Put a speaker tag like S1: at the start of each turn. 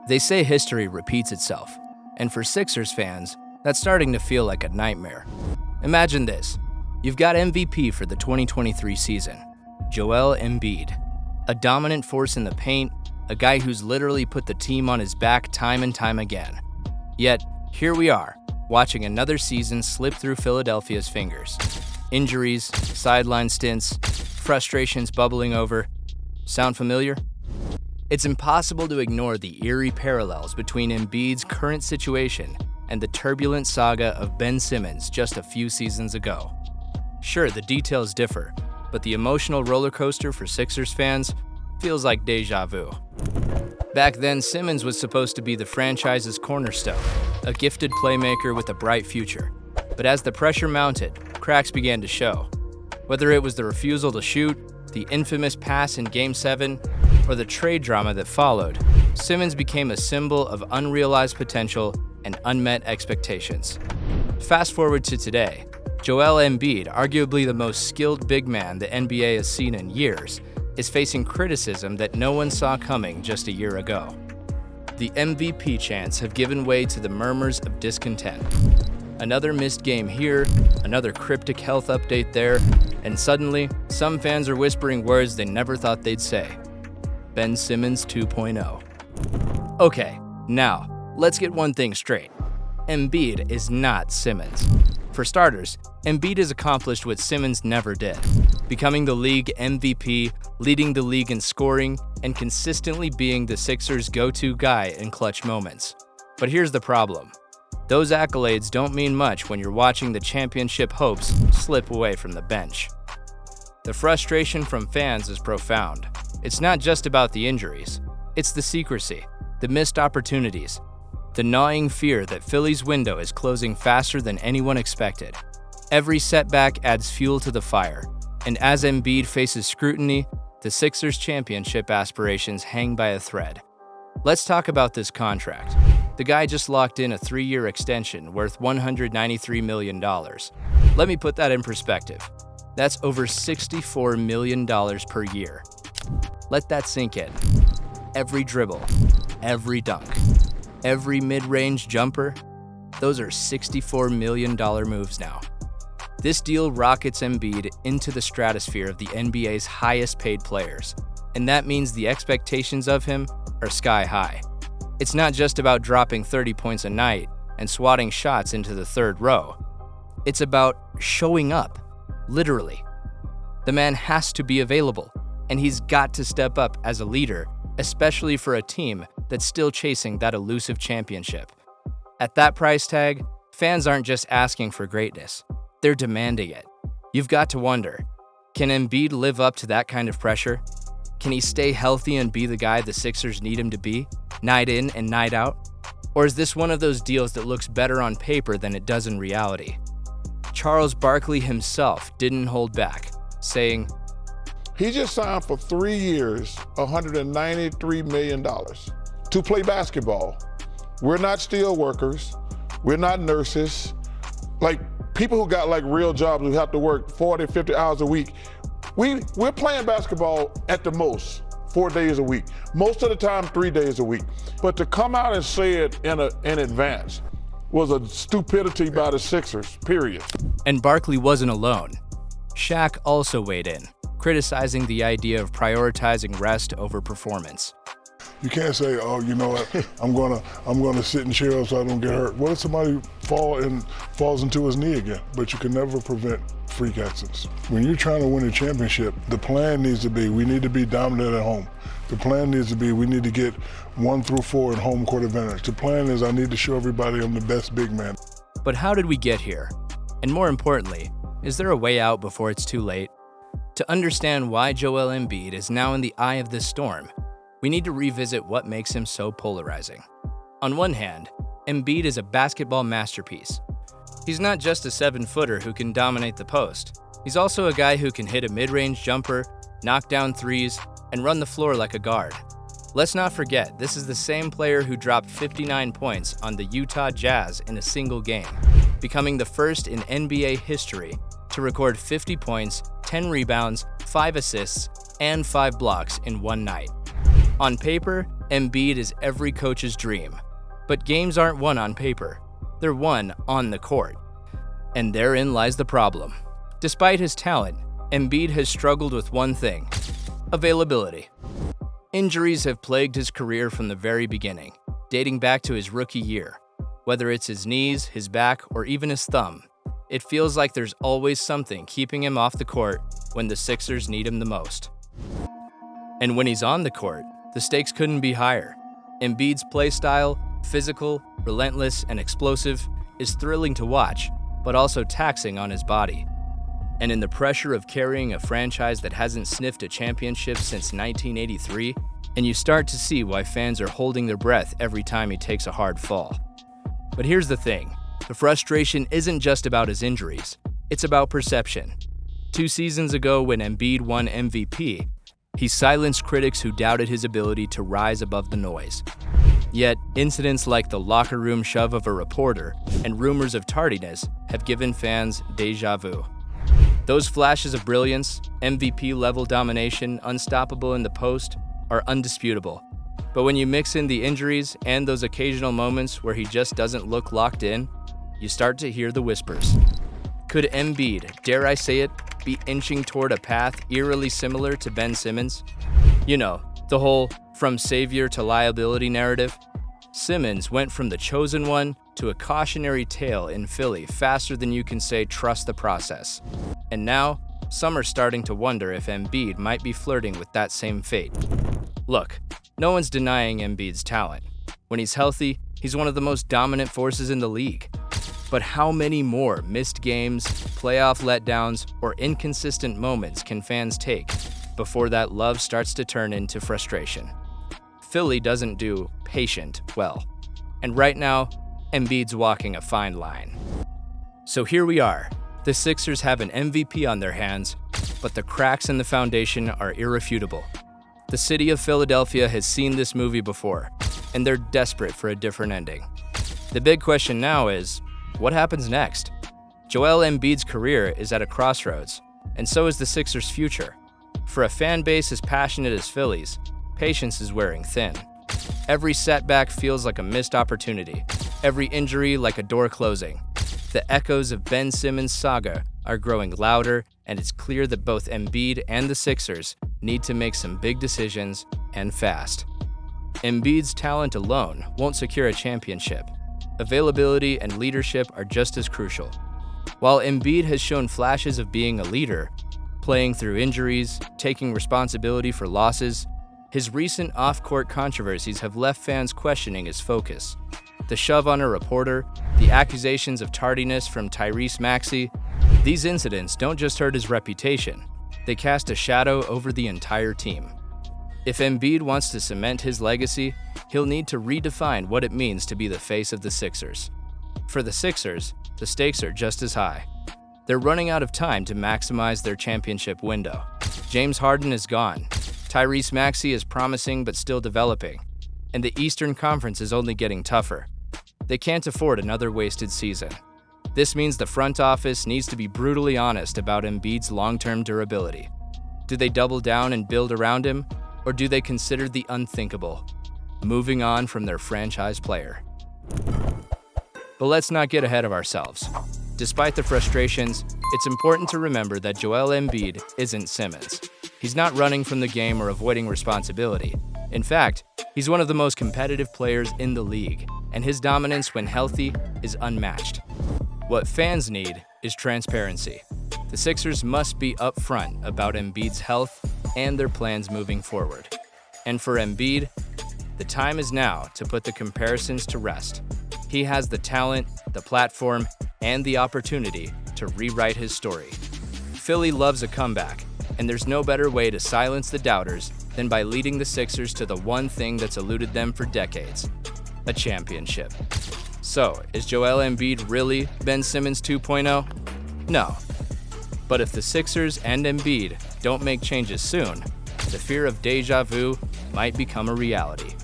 S1: They say history repeats itself, and for Sixers fans, that's starting to feel like a nightmare. Imagine this. You've got MVP for the 2023 season, Joel Embiid, a dominant force in the paint, a guy who's literally put the team on his back time and time again. Yet, here we are, watching another season slip through Philadelphia's fingers. Injuries, sideline stints, frustrations bubbling over. Sound familiar? It's impossible to ignore the eerie parallels between Embiid's current situation and the turbulent saga of Ben Simmons just a few seasons ago. Sure, the details differ, but the emotional roller coaster for Sixers fans feels like deja vu. Back then, Simmons was supposed to be the franchise's cornerstone, a gifted playmaker with a bright future. But as the pressure mounted, cracks began to show. Whether it was the refusal to shoot, the infamous pass in Game 7, or the trade drama that followed, Simmons became a symbol of unrealized potential and unmet expectations. Fast forward to today, Joel Embiid, arguably the most skilled big man the NBA has seen in years, is facing criticism that no one saw coming just a year ago. The MVP chants have given way to the murmurs of discontent. Another missed game here, another cryptic health update there, and suddenly, some fans are whispering words they never thought they'd say. Ben Simmons 2.0. Okay, now, let's get one thing straight. Embiid is not Simmons. For starters, Embiid has accomplished what Simmons never did, becoming the league MVP, leading the league in scoring, and consistently being the Sixers' go-to guy in clutch moments. But here's the problem. Those accolades don't mean much when you're watching the championship hopes slip away from the bench. The frustration from fans is profound. It's not just about the injuries. It's the secrecy, the missed opportunities, the gnawing fear that Philly's window is closing faster than anyone expected. Every setback adds fuel to the fire, and as Embiid faces scrutiny, the Sixers' championship aspirations hang by a thread. Let's talk about this contract. The guy just locked in a 3-year extension worth $193 million. Let me put that in perspective. That's over $64 million per year. Let that sink in. Every dribble, every dunk, every mid-range jumper, those are $64 million moves now. This deal rockets Embiid into the stratosphere of the NBA's highest-paid players, and that means the expectations of him are sky high. It's not just about dropping 30 points a night and swatting shots into the third row. It's about showing up, literally. The man has to be available, and he's got to step up as a leader, especially for a team that's still chasing that elusive championship. At that price tag, fans aren't just asking for greatness, they're demanding it. You've got to wonder, can Embiid live up to that kind of pressure? Can he stay healthy and be the guy the Sixers need him to be, night in and night out? Or is this one of those deals that looks better on paper than it does in reality? Charles Barkley himself didn't hold back, saying,
S2: "He just signed for 3 years, $193 million to play basketball. We're not steel workers. We're not nurses. Like people who got like real jobs who have to work 40, 50 hours a week. We're playing basketball at the most 4 days a week. Most of the time, 3 days a week. But to come out and say it in advance was a stupidity by the Sixers, period."
S1: And Barkley wasn't alone. Shaq also weighed in, criticizing the idea of prioritizing rest over performance.
S3: You can't say, "Oh, you know what? I'm gonna sit and cheer up so I don't get hurt." What if somebody falls into his knee again? But you can never prevent freak accidents. When you're trying to win a championship, the plan needs to be we need to be dominant at home. The plan needs to be we need to get 1 through 4 in home court advantage. The plan is I need to show everybody I'm the best big man.
S1: But how did we get here? And more importantly, is there a way out before it's too late? To understand why Joel Embiid is now in the eye of this storm, we need to revisit what makes him so polarizing. On one hand, Embiid is a basketball masterpiece. He's not just a 7-footer who can dominate the post. He's also a guy who can hit a mid-range jumper, knock down threes, and run the floor like a guard. Let's not forget, this is the same player who dropped 59 points on the Utah Jazz in a single game, becoming the first in NBA history to record 50 points, 10 rebounds, 5 assists, and 5 blocks in one night. On paper, Embiid is every coach's dream. But games aren't won on paper. They're won on the court. And therein lies the problem. Despite his talent, Embiid has struggled with one thing: availability. Injuries have plagued his career from the very beginning, dating back to his rookie year. Whether it's his knees, his back, or even his thumb, it feels like there's always something keeping him off the court when the Sixers need him the most. And when he's on the court, the stakes couldn't be higher. Embiid's play style, physical, relentless, and explosive, is thrilling to watch, but also taxing on his body. And in the pressure of carrying a franchise that hasn't sniffed a championship since 1983, and you start to see why fans are holding their breath every time he takes a hard fall. But here's the thing, the frustration isn't just about his injuries, it's about perception. 2 seasons ago when Embiid won MVP, he silenced critics who doubted his ability to rise above the noise. Yet, incidents like the locker room shove of a reporter and rumors of tardiness have given fans déjà vu. Those flashes of brilliance, MVP-level domination, unstoppable in the post, are undisputable. But when you mix in the injuries and those occasional moments where he just doesn't look locked in, you start to hear the whispers. Could Embiid, dare I say it, be inching toward a path eerily similar to Ben Simmons? You know, the whole from savior to liability narrative. Simmons went from the chosen one to a cautionary tale in Philly faster than you can say trust the process. And now, some are starting to wonder if Embiid might be flirting with that same fate. Look, no one's denying Embiid's talent. When he's healthy, he's one of the most dominant forces in the league. But how many more missed games, playoff letdowns, or inconsistent moments can fans take before that love starts to turn into frustration? Philly doesn't do patient well. And right now, Embiid's walking a fine line. So here we are. The Sixers have an MVP on their hands, but the cracks in the foundation are irrefutable. The city of Philadelphia has seen this movie before, and they're desperate for a different ending. The big question now is, what happens next? Joel Embiid's career is at a crossroads, and so is the Sixers' future. For a fan base as passionate as Philly's, patience is wearing thin. Every setback feels like a missed opportunity, every injury like a door closing. The echoes of Ben Simmons' saga are growing louder, and it's clear that both Embiid and the Sixers need to make some big decisions, and fast. Embiid's talent alone won't secure a championship. Availability and leadership are just as crucial. While Embiid has shown flashes of being a leader, playing through injuries, taking responsibility for losses, his recent off-court controversies have left fans questioning his focus. The shove on a reporter, the accusations of tardiness from Tyrese Maxey, these incidents don't just hurt his reputation, they cast a shadow over the entire team. If Embiid wants to cement his legacy, he'll need to redefine what it means to be the face of the Sixers. For the Sixers, the stakes are just as high. They're running out of time to maximize their championship window. James Harden is gone. Tyrese Maxey is promising but still developing. And the Eastern Conference is only getting tougher. They can't afford another wasted season. This means the front office needs to be brutally honest about Embiid's long-term durability. Do they double down and build around him, or do they consider the unthinkable, moving on from their franchise player? But let's not get ahead of ourselves. Despite the frustrations, it's important to remember that Joel Embiid isn't Simmons. He's not running from the game or avoiding responsibility. In fact, he's one of the most competitive players in the league, and his dominance when healthy is unmatched. What fans need is transparency. The Sixers must be upfront about Embiid's health and their plans moving forward. And for Embiid, the time is now to put the comparisons to rest. He has the talent, the platform, and the opportunity to rewrite his story. Philly loves a comeback, and there's no better way to silence the doubters than by leading the Sixers to the one thing that's eluded them for decades: a championship. So, is Joel Embiid really Ben Simmons 2.0? No. But if the Sixers and Embiid don't make changes soon, the fear of deja vu might become a reality.